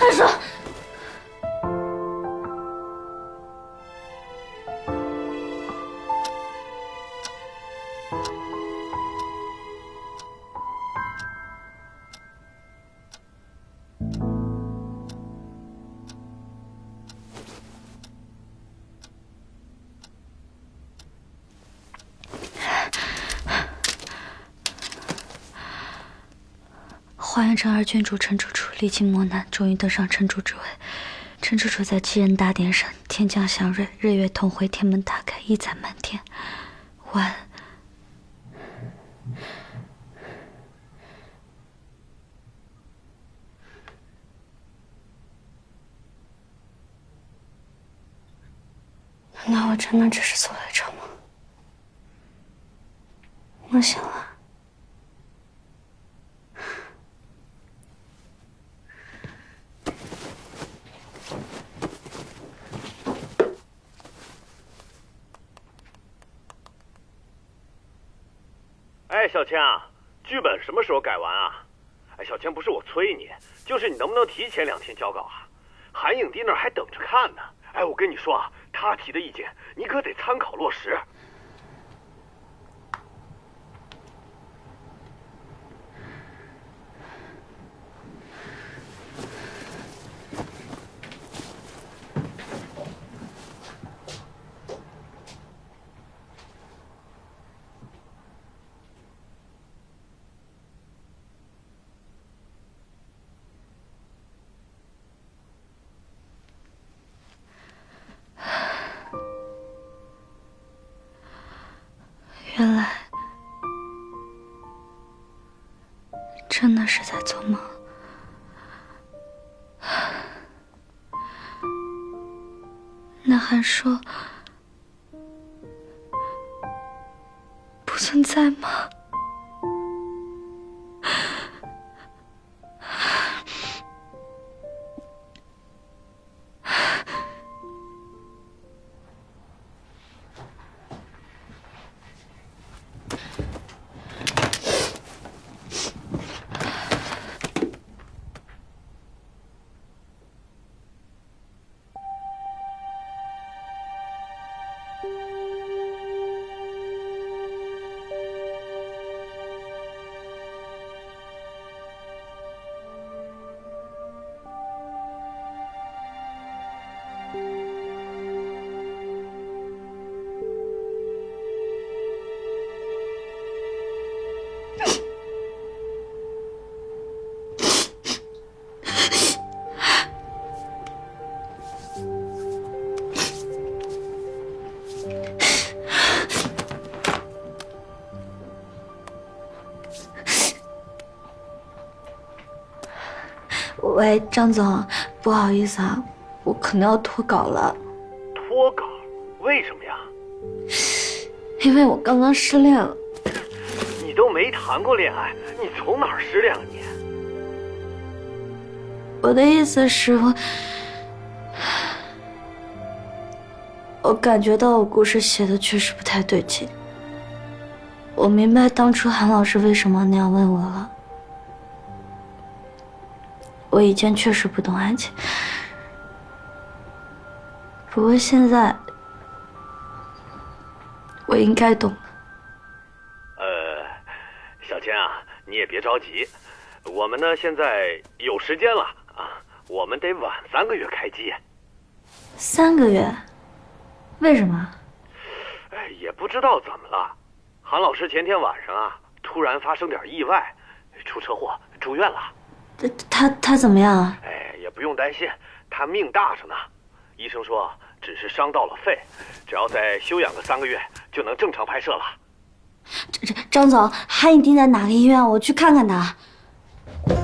安叔。华元城二郡主陈楚楚历经磨难，终于登上城主之位。陈楚楚在7人大典上，天降祥瑞，日月同辉，天门大开，异彩满天。完。难道我真的只是做了一场梦？梦醒了。哎，小千啊，剧本什么时候改完啊？哎，小千，不是我催你，就是你能不能提前2天交稿啊？韩影帝那儿还等着看呢。哎，我跟你说啊，他提的意见你可得参考落实。原来真的是在做梦。那还说不存在吗？喂，张总，不好意思啊，我可能要脱稿了。脱稿？为什么呀？因为我刚刚失恋了。你都没谈过恋爱，你从哪儿失恋了你？我的意思是我感觉到我故事写的确实不太对劲。我明白当初韩老师为什么那样问我了。我以前确实不懂爱情，不过现在我应该懂了。小千啊，你也别着急，我们呢现在有时间了啊，我们得晚3个月开机。3个月？为什么？哎，也不知道怎么了，韩老师前天晚上啊，突然发生点意外，出车祸住院了。他怎么样啊？哎，也不用担心，他命大着呢。医生说只是伤到了肺，只要再休养个3个月就能正常拍摄了。张总，韩影帝在哪个医院？我去看看他。